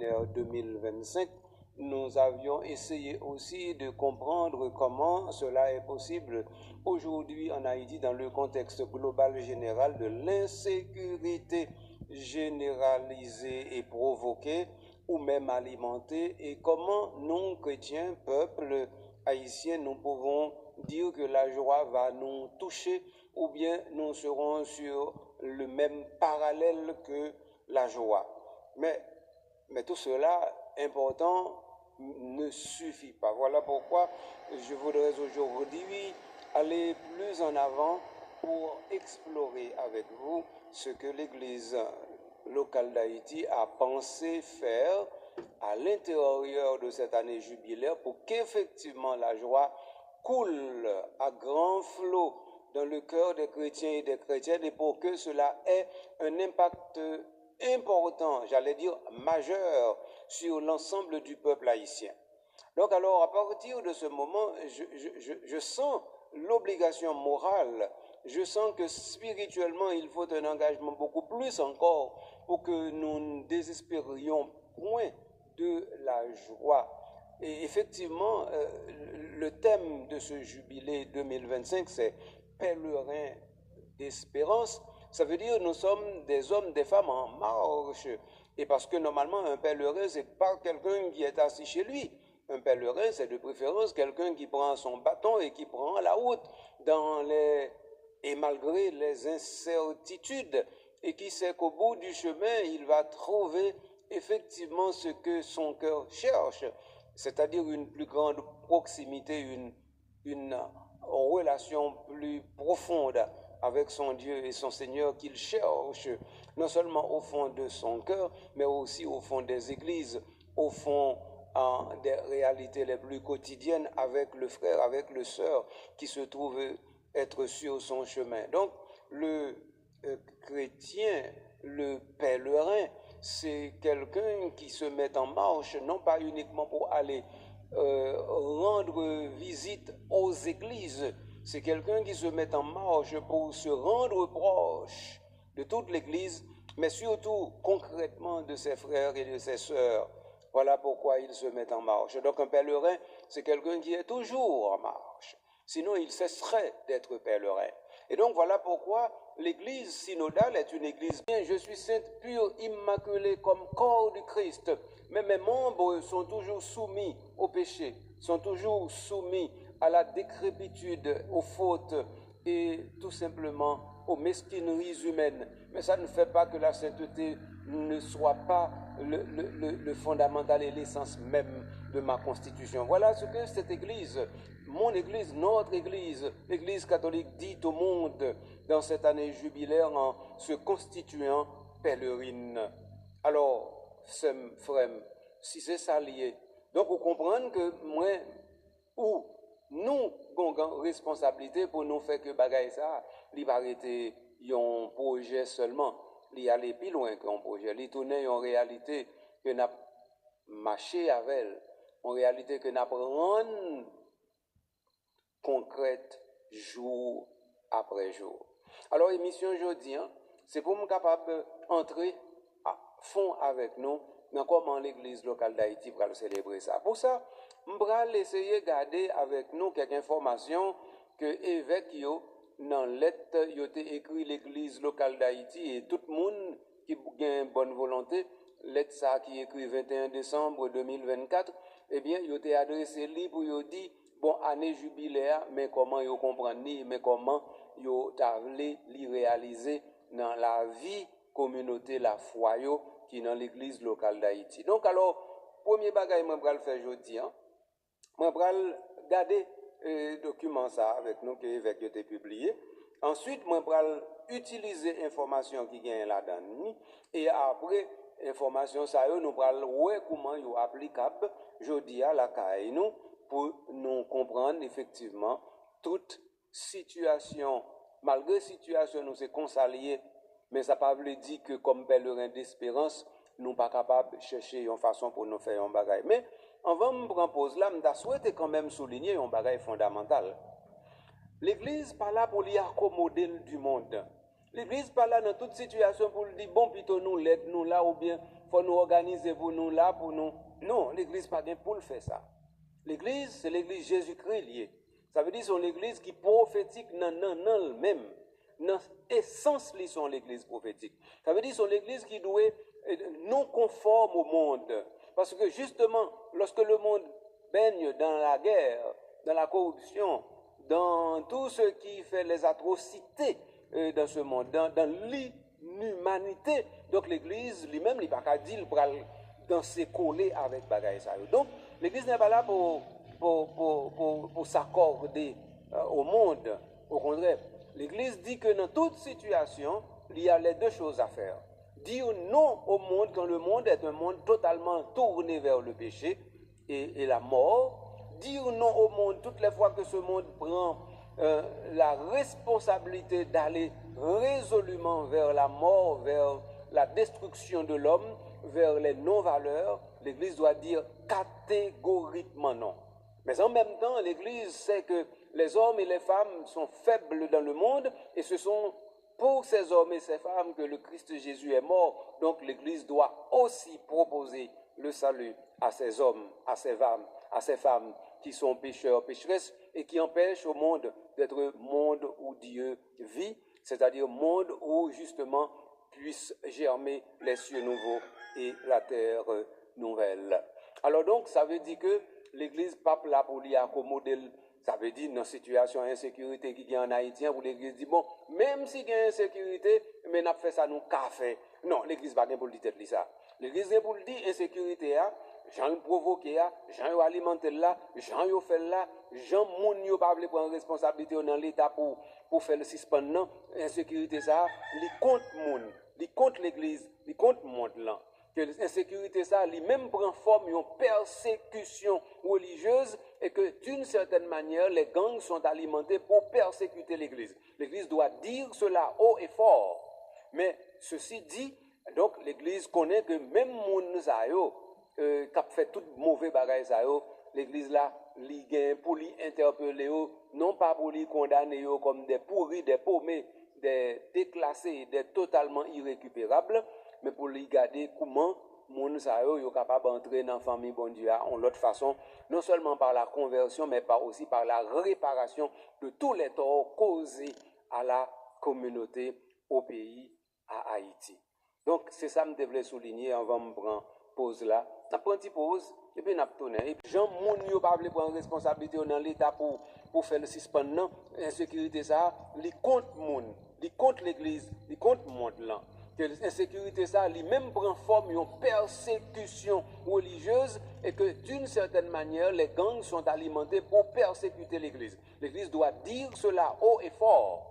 jubilaire 2025, nous avions essayé aussi de comprendre comment cela est possible aujourd'hui en Haïti dans le contexte global général de l'insécurité généralisée et provoquée ou même alimentée, et comment nous, chrétiens, peuple haïtien, nous pouvons dire que la joie va nous toucher ou bien nous serons sur le même parallèle que la joie. Mais tout cela, important, ne suffit pas. Voilà pourquoi je voudrais aujourd'hui aller plus en avant pour explorer avec vous ce que l'Église locale d'Haïti a pensé faire à l'intérieur de cette année jubilaire pour qu'effectivement la joie coule à grand flot dans le cœur des chrétiens et des chrétiennes, et pour que cela ait un impact important, j'allais dire majeur, sur l'ensemble du peuple haïtien. Donc alors, à partir de ce moment, je sens l'obligation morale, je sens que spirituellement, il faut un engagement beaucoup plus encore pour que nous ne désespérions point de la joie. Et effectivement, le thème de ce jubilé 2025, c'est pèlerin d'espérance. Ça veut dire nous sommes des hommes, des femmes en marche. Et parce que normalement, un pèlerin, c'est pas quelqu'un qui est assis chez lui. Un pèlerin, c'est de préférence quelqu'un qui prend son bâton et qui prend la route et malgré les incertitudes, et qui sait qu'au bout du chemin, il va trouver effectivement ce que son cœur cherche, c'est-à-dire une plus grande proximité, une relation plus profonde avec son Dieu et son Seigneur qu'il cherche, non seulement au fond de son cœur, mais aussi au fond des églises, au fond des réalités les plus quotidiennes avec le frère, avec le sœur qui se trouve être sur son chemin. Donc, le chrétien, le pèlerin, c'est quelqu'un qui se met en marche, non pas uniquement pour aller rendre visite aux églises, c'est quelqu'un qui se met en marche pour se rendre proche de toute l'église, mais surtout concrètement de ses frères et de ses sœurs. Voilà pourquoi il se met en marche. Donc un pèlerin, c'est quelqu'un qui est toujours en marche. Sinon, il cesserait d'être pèlerin. Et donc voilà pourquoi l'église synodale est une église bien. Je suis sainte, pure, immaculée comme corps du Christ. Mais mes membres sont toujours soumis au péché, sont toujours soumis à la décrépitude, aux fautes et tout simplement aux mesquineries humaines. Mais ça ne fait pas que la sainteté ne soit pas le fondamental et l'essence même de ma constitution. Voilà ce que cette église, mon église, notre église, l'église catholique dit au monde dans cette année jubilaire en se constituant pèlerine. Alors, frère, si c'est ça lié, donc vous comprenez que moi, ou nous avons responsabilité pour nous faire que bagaille ça, il va arrêter un projet seulement, il aller plus loin qu'un projet, il tourner en réalité que n'a marché avec elle, en réalité que n'a rendre concrète jour après jour. Alors émission aujourd'hui, c'est pour me capable d'entrer à fond avec nous dans comment l'église locale d'Haïti va célébrer ça. Pour ça, je vais essayer de garder avec nous quelques informations que évêque dans lettre yo écrit l'église locale d'Haïti, et tout le monde qui a une bonne volonté, lettre ça qui écrit 21 décembre 2024, eh bien, yo te adressé li pour yo dit bon année jubilaire, mais comment yo comprendre ni, mais comment yo t'avlé li réaliser dans la vie communauté la foi yo qui dans l'église locale d'Haïti. Donc alors premier bagage moi pral faire jodi moi pral garder document ça avec nous que évêque yo te publié. Ensuite moi pral utiliser information qui gagne là-dedans et après information ça yo nous pral ouais comment yo applicable jodi à la caille nous pour nous comprendre effectivement toute situation, malgré situation nous c'est consalié, mais ça ne veut pas dire que comme pèlerin d'espérance, nous ne sommes pas capables de chercher une façon pour nous faire un bagage. Mais avant de me prendre pause là, je souhaite quand même souligner un bagage fondamental. L'Église n'est pas là pour lui accommoder du monde. L'Église n'est pas là dans toute situation pour lui dire bon plutôt nous l'aide nous là ou bien faut nous organiser pour nous là, pour nous. Non, l'église pas bien pour le faire ça. L'église, c'est l'église Jésus-Christ liée. Ça veut dire que c'est l'église qui prophétique non même. Dans l'essence, ils sont l'église prophétique. Ça veut dire que c'est l'église qui doit non conforme au monde. Parce que justement, lorsque le monde baigne dans la guerre, dans la corruption, dans tout ce qui fait les atrocités dans ce monde, dans l'inhumanité, donc l'église lui-même, il n'a pas qu'à dire pour danser collé avec bagaille ça. Donc, l'église n'est pas là pour s'accorder au monde. Au contraire, l'église dit que dans toute situation, il y a les deux choses à faire. Dire non au monde quand le monde est un monde totalement tourné vers le péché et la mort. Dire non au monde toutes les fois que ce monde prend la responsabilité d'aller résolument vers la mort, vers la destruction de l'homme, vers les non-valeurs, l'Église doit dire catégoriquement non. Mais en même temps, l'Église sait que les hommes et les femmes sont faibles dans le monde et ce sont pour ces hommes et ces femmes que le Christ Jésus est mort. Donc l'Église doit aussi proposer le salut à ces hommes, à ces femmes qui sont pécheurs, pécheresses et qui empêchent au monde d'être monde où Dieu vit, c'est-à-dire monde où justement puissent germer les cieux nouveaux et la terre nouvelle. Alors donc, ça veut dire que l'Église pas là pour lui accommoder. Ça veut dire, dans la situation d'insécurité qui est en Haïti, où l'Église dit, bon, même s'il y a insécurité, mais n'a fait ça nous café. Non, l'Église va pas pour le dire ça. L'Église est pour le dire, insécurité, Jean provoqué, Jean alimenté là, Jean fait là, Jean moun yo pas prendre responsabilité dans l'État pour faire le suspendre. Insécurité, ça, li contre moun, li contre l'Église, li contre monde là. Que l'insécurité, ça, lui-même prend forme d'une persécution religieuse et que d'une certaine manière, les gangs sont alimentés pour persécuter l'Église. L'Église doit dire cela haut et fort. Mais ceci dit, donc l'Église connaît que même moun sa yo, qui a fait tout mauvais bagage sa yo, l'Église là, li gen pour lui interpeller yo, non pas pour lui condamner yo comme des pourris, des paumés, des déclassés, des totalement irrécupérables, mais pour lui garder comment moun sa yo yo capable d'entrer dans la famille bon Dieu en l'autre façon, non seulement par la conversion, mais aussi par la réparation de tous les torts causés à la communauté, au pays, à Haïti. Donc, c'est ça que je devais souligner avant de me prendre pause là. Je prends une petite pause, et puis je tourne. Et puis, Jean Moun yo pas prendre responsabilité dans l'État pour faire le suspendre, l'insécurité ça, li contre moun, li contre l'Église, li contre le monde là. Que l'insécurité ça, lui-même prend forme d'une persécution religieuse et que d'une certaine manière, les gangs sont alimentés pour persécuter l'Église. L'Église doit dire cela haut et fort.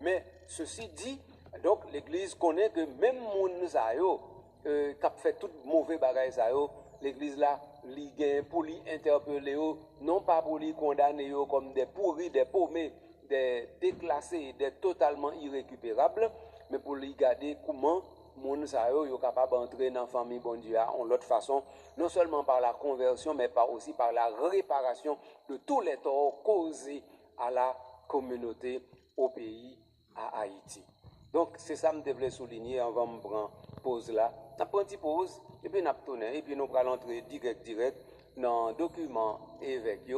Mais ceci dit, donc l'Église connaît que même moun sa yo, qui a fait tout mauvais bagage sa yo, l'Église là, li gen pour lui interpeller yo, non pas pour lui condamner yo comme des pourris, des paumés, des déclassés, des totalement irrécupérables, mais pour lui garder comment moun sa yo yo capable d'entrer dans la famille bon Dieu en l'autre façon, non seulement par la conversion, mais aussi par la réparation de tous les torts causés à la communauté, au pays, à Haïti. Donc, c'est ça que je devais souligner avant de prendre pause là. On prend une petite pause, et puis on tourne, et puis nous allons entrer direct dans le document évêque,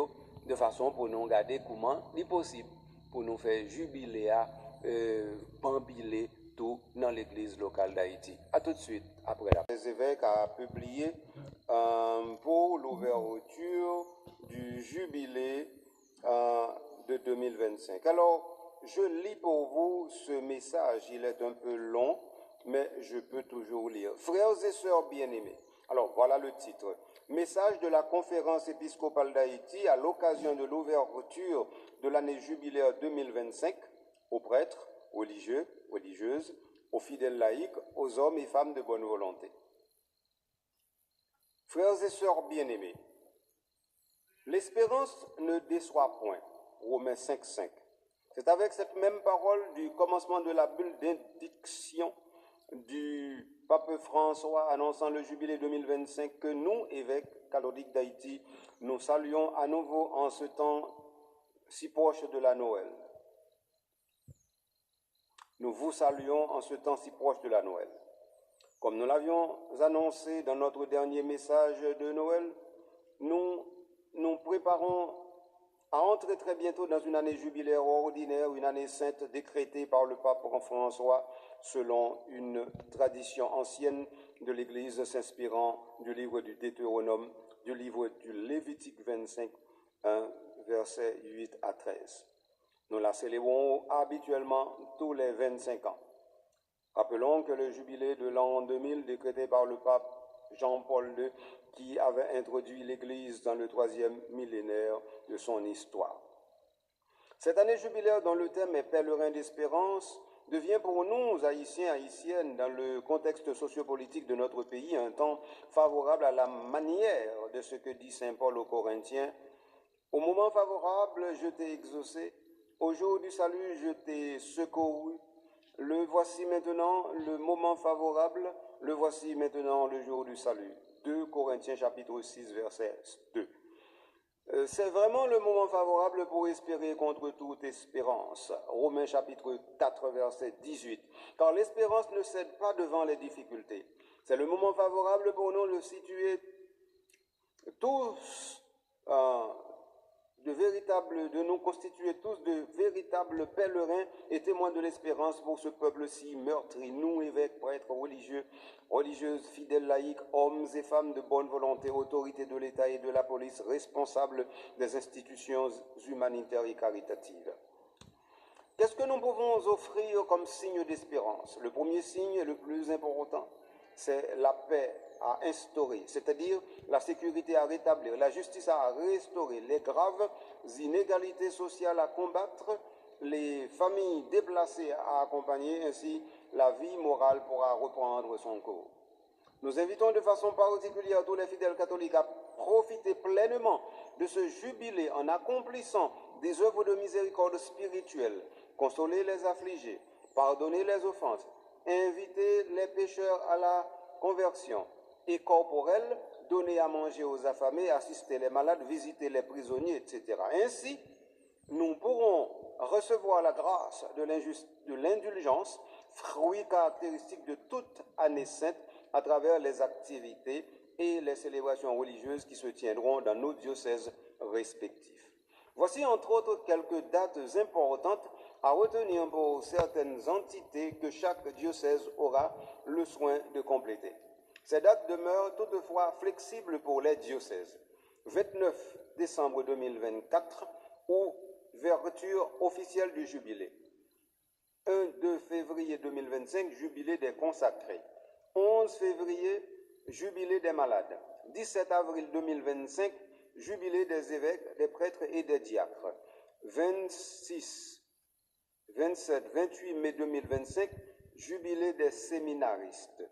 de façon pour nous regarder comment il est possible pour nous faire jubiler, bambiler tout dans l'église locale d'Haïti. A tout de suite, après la. Les évêques a publié pour l'ouverture du jubilé de 2025. Alors, je lis pour vous ce message, il est un peu long, mais je peux toujours lire. Frères et sœurs bien-aimés, alors voilà le titre. Message de la conférence épiscopale d'Haïti à l'occasion de l'ouverture de l'année jubilaire 2025 aux prêtres, religieux, religieuses, aux fidèles laïcs, aux hommes et femmes de bonne volonté. Frères et sœurs bien-aimés, l'espérance ne déçoit point. Romains 5,5. C'est avec cette même parole du commencement de la bulle d'indiction du pape François annonçant le jubilé 2025 que nous, évêques catholiques d'Haïti, nous saluons à nouveau en ce temps si proche de la Noël. Nous vous saluons en ce temps si proche de la Noël. Comme nous l'avions annoncé dans notre dernier message de Noël, nous nous préparons à entrer très bientôt dans une année jubilaire ordinaire, une année sainte décrétée par le pape François selon une tradition ancienne de l'Église s'inspirant du livre du Deutéronome, du livre du Lévitique 25, 1, versets 8 à 13. Nous la célébrons habituellement tous les 25 ans. Rappelons que le jubilé de l'an 2000, décrété par le pape Jean-Paul II, qui avait introduit l'Église dans le troisième millénaire de son histoire. Cette année jubilaire dont le thème est pèlerin d'espérance devient pour nous, Haïtiens, Haïtiennes, dans le contexte sociopolitique de notre pays, un temps favorable à la manière de ce que dit saint Paul aux Corinthiens. Au moment favorable, je t'ai exaucé, au jour du salut, je t'ai secouru. Le voici maintenant le moment favorable, le voici maintenant le jour du salut. 2 Corinthiens chapitre 6, verset 2. C'est vraiment le moment favorable pour espérer contre toute espérance. Romains chapitre 4, verset 18. Car l'espérance ne cède pas devant les difficultés. C'est le moment favorable pour nous de situer tous de nous constituer tous de véritables pèlerins et témoins de l'espérance pour ce peuple-ci meurtri, nous, évêques, prêtres, religieux, religieuses, fidèles, laïcs, hommes et femmes de bonne volonté, autorités de l'État et de la police, responsables des institutions humanitaires et caritatives. Qu'est-ce que nous pouvons offrir comme signe d'espérance? Le premier signe et le plus important, c'est la paix à instaurer, c'est-à-dire la sécurité à rétablir, la justice à restaurer, les graves inégalités sociales à combattre, les familles déplacées à accompagner, ainsi la vie morale pourra reprendre son cours. Nous invitons de façon particulière tous les fidèles catholiques à profiter pleinement de ce jubilé en accomplissant des œuvres de miséricorde spirituelle, consoler les affligés, pardonner les offenses, inviter les pécheurs à la conversion et corporelle, donner à manger aux affamés, assister les malades, visiter les prisonniers, etc. Ainsi, nous pourrons recevoir la grâce de l'indulgence, fruit caractéristique de toute année sainte, à travers les activités et les célébrations religieuses qui se tiendront dans nos diocèses respectifs. Voici entre autres quelques dates importantes à retenir pour certaines entités que chaque diocèse aura le soin de compléter. Ces dates demeurent toutefois flexibles pour les diocèses. 29 décembre 2024, ouverture officielle du jubilé. 1-2 février 2025, jubilé des consacrés. 11 février, jubilé des malades. 17 avril 2025, jubilé des évêques, des prêtres et des diacres. 26, 27, 28 mai 2025, jubilé des séminaristes.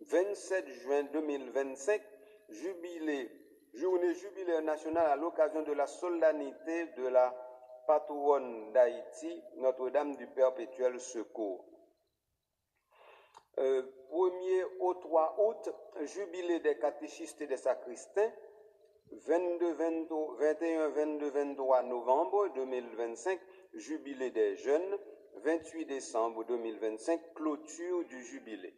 27 juin 2025, journée jubilaire nationale à l'occasion de la solennité de la patronne d'Haïti, Notre-Dame du Perpétuel Secours. 1er au 3 août, jubilé des catéchistes et des sacristains. 21, 22, 23 novembre 2025, jubilé des jeunes. 28 décembre 2025, clôture du jubilé.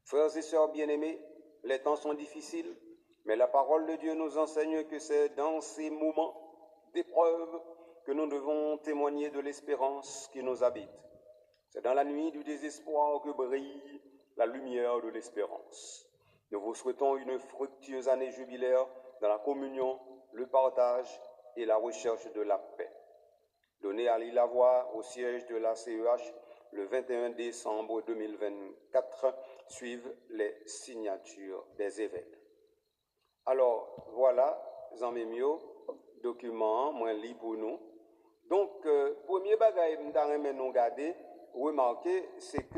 Frères et sœurs bien-aimés, les temps sont difficiles, mais la parole de Dieu nous enseigne que c'est dans ces moments d'épreuve que nous devons témoigner de l'espérance qui nous habite. C'est dans la nuit du désespoir que brille la lumière de l'espérance. Nous vous souhaitons une fructueuse année jubilaire dans la communion, le partage et la recherche de la paix. Donnez à l'Île-à-Voix au siège de la CEH le 21 décembre 2024, suivent les signatures des évêques. Alors, voilà, Zambé Mio, document, moi lit pour nous. Donc, premier bagage, nous garder, remarquer, c'est que